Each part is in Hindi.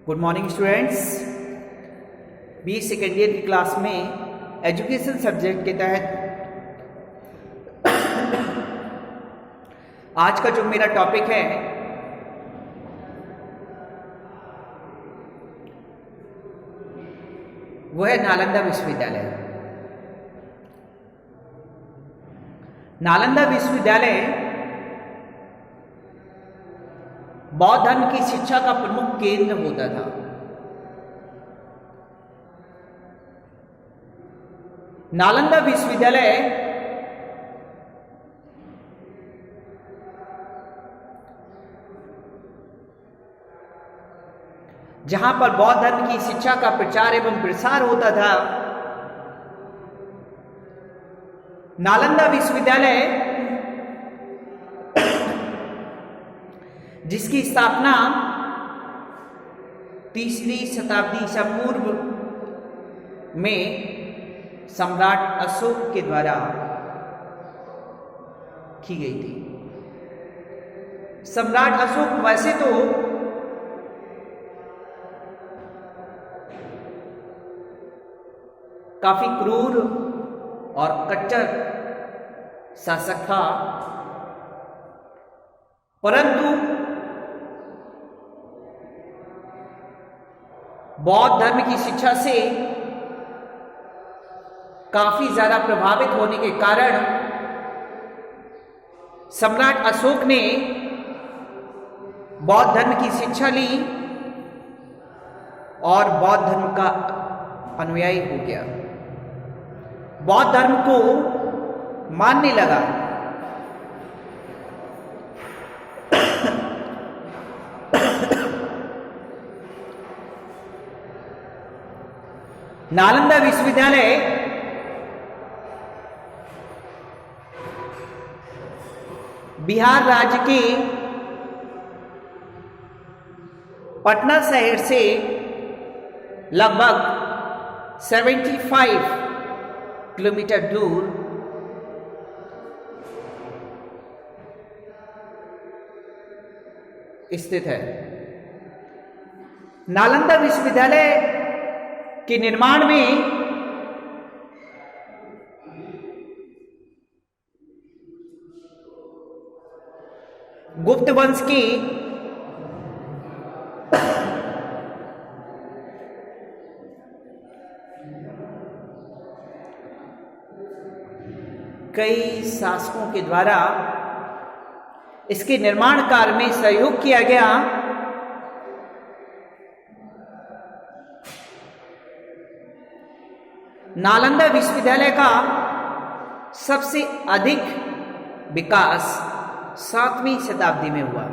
Good morning students. B second year की क्लास में एजुकेशन सब्जेक्ट के तहत आज का जो मेरा टॉपिक है वो है नालंदा विश्वविद्यालय। नालंदा विश्वविद्यालय बौद्ध धर्म की शिक्षा का प्रमुख केंद्र होता था। नालंदा विश्वविद्यालय जहां पर बौद्ध धर्म की शिक्षा का प्रचार एवं प्रसार होता था, नालंदा विश्वविद्यालय जिसकी स्थापना 3री शताब्दी ईसा पूर्व में सम्राट अशोक के द्वारा की गई थी। सम्राट अशोक वैसे तो काफी क्रूर और कट्टर शासक था, परंतु बौद्ध धर्म की शिक्षा से काफी ज्यादा प्रभावित होने के कारण सम्राट अशोक ने बौद्ध धर्म की शिक्षा ली और बौद्ध धर्म का अनुयायी हो गया, बौद्ध धर्म को मानने लगा। नालंदा विश्वविद्यालय बिहार राज्य के पटना शहर से लगभग 75 किलोमीटर दूर स्थित है। नालंदा विश्वविद्यालय के निर्माण में गुप्त वंश की कई शासकों के द्वारा इसके निर्माण कार्य में सहयोग किया गया। नालंदा विश्वविद्यालय का सबसे अधिक विकास 7वीं शताब्दी में हुआ।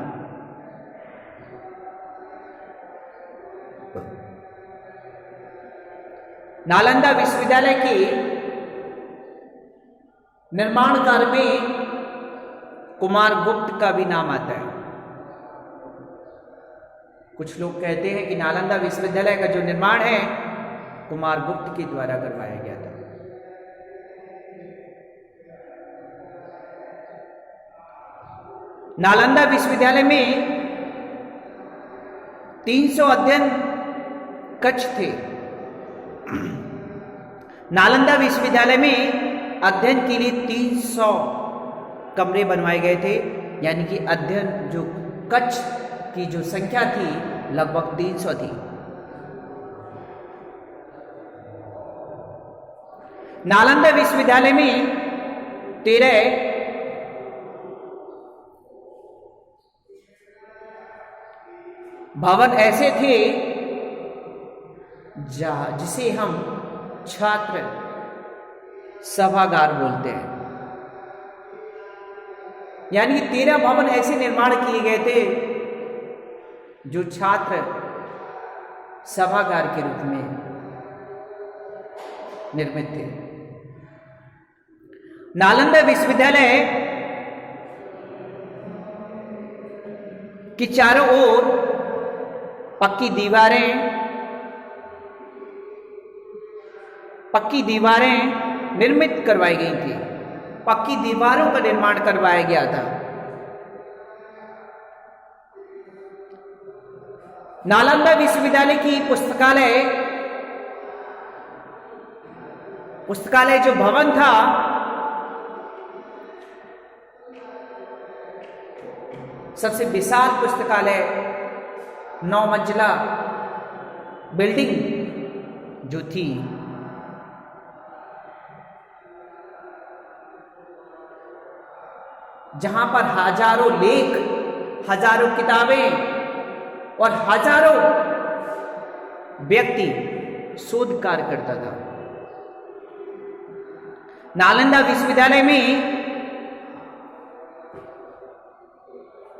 नालंदा विश्वविद्यालय के निर्माण कार्य में कुमार गुप्त का भी नाम आता है। कुछ लोग कहते हैं कि नालंदा विश्वविद्यालय का जो निर्माण है कुमार गुप्त के द्वारा करवाया गया था। नालंदा विश्वविद्यालय में 300 अध्ययन कक्ष थे। नालंदा विश्वविद्यालय में अध्ययन के लिए 300 कमरे बनवाए गए थे, यानी कि अध्ययन जो कक्ष की जो संख्या थी लगभग 300 थी। नालंदा विश्वविद्यालय में 13 भवन ऐसे थे जिसे हम छात्र सभागार बोलते हैं, यानी 13 भवन ऐसे निर्माण किए गए थे जो छात्र सभागार के रूप में निर्मित थे। नालंदा विश्वविद्यालय की चारों ओर पक्की दीवारें निर्मित करवाई गई थी। पक्की दीवारों का निर्माण करवाया गया था। नालंदा विश्वविद्यालय की पुस्तकालय जो भवन था, सबसे विशाल पुस्तकालय 9 मंजिला बिल्डिंग जो थी, जहां पर हजारों लेख, हजारों किताबें और हजारों व्यक्ति शोध कार्य करता था। नालंदा विश्वविद्यालय में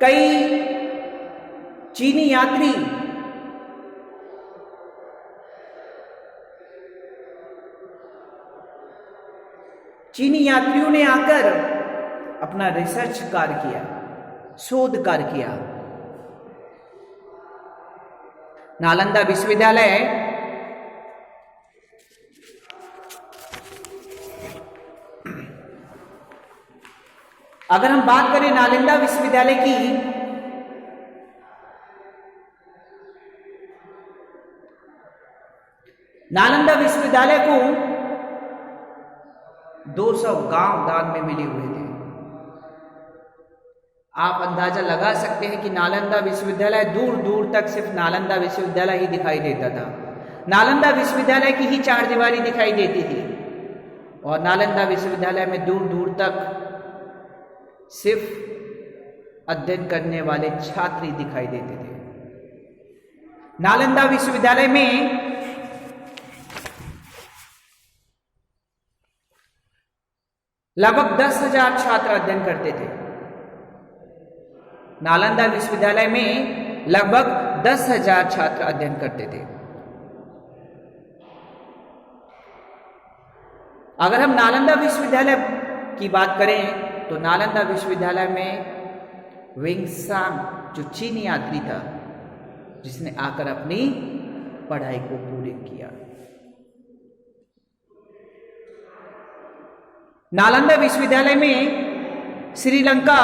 कई चीनी यात्रियों ने आकर अपना रिसर्च कार्य किया, शोध कार्य किया। नालंदा विश्वविद्यालय अगर हम बात करें नालंदा विश्वविद्यालय की, नालंदा विश्वविद्यालय को 200 गांव दान में मिले हुए थे। आप अंदाजा लगा सकते हैं कि नालंदा विश्वविद्यालय दूर दूर तक सिर्फ नालंदा विश्वविद्यालय ही दिखाई देता था। नालंदा विश्वविद्यालय की ही चारदीवारी दिखाई देती थी और नालंदा विश्वविद्यालय में दूर दूर तक सिर्फ अध्ययन करने वाले छात्र ही दिखाई देते थे। नालंदा विश्वविद्यालय में लगभग 10,000 छात्र अध्ययन करते थे। नालंदा विश्वविद्यालय में लगभग 10,000 छात्र अध्ययन करते थे। अगर हम नालंदा विश्वविद्यालय की बात करें तो नालंदा विश्वविद्यालय में वेंगसांग जो चीनी यात्री था, जिसने आकर अपनी पढ़ाई को पूरी किया। नालंदा विश्वविद्यालय में श्रीलंका,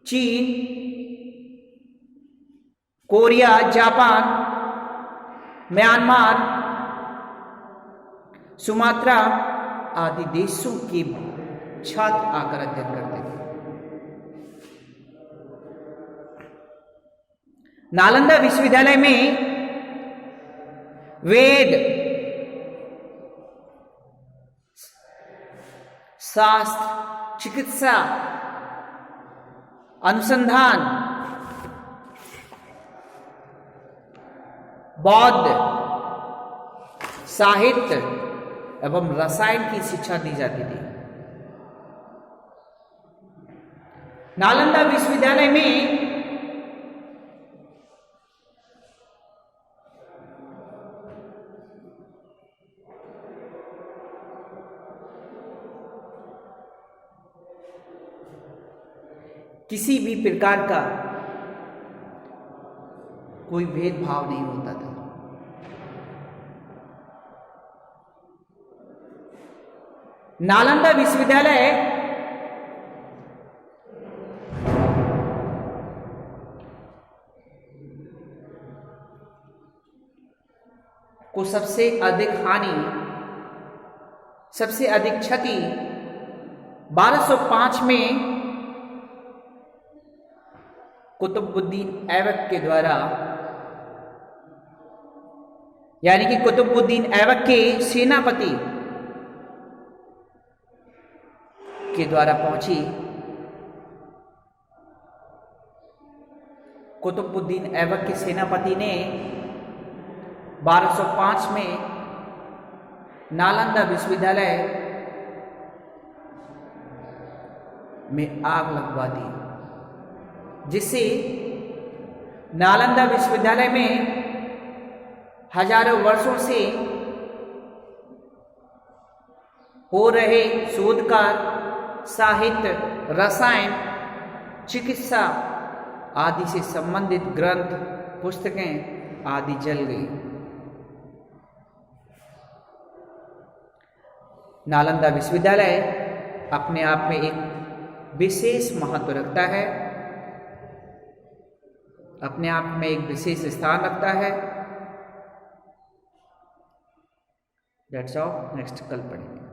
चीन, कोरिया, जापान, म्यांमार, सुमात्रा आदि देशों के छात्र आकर अध्ययन करते थे। नालंदा विश्वविद्यालय में वेद, शास्त्र, चिकित्सा, अनुसंधान, बौद्ध, साहित्य एवं रसायन की शिक्षा दी जाती थी। नालंदा विश्वविद्यालय में किसी भी प्रकार का कोई भेदभाव नहीं होता था। नालंदा विश्वविद्यालय को सबसे अधिक हानि, सबसे अधिक क्षति 1205 में कुतुबुद्दीन ऐबक के द्वारा, यानी कि कुतुबुद्दीन ऐबक के सेनापति के द्वारा पहुंची। कुतुबुद्दीन ऐबक के सेनापति ने 1205 में नालंदा विश्वविद्यालय में आग लगवा दी, जिससे नालंदा विश्वविद्यालय में हजारों वर्षों से हो रहे शोध कार्य, साहित्य, रसायन, चिकित्सा आदि से संबंधित ग्रंथ, पुस्तकें आदि जल गई। नालंदा विश्वविद्यालय अपने आप में एक विशेष महत्व रखता है अपने आप में एक विशेष स्थान रखता है। दैट्स ऑल, नेक्स्ट कल पढ़ेंगे।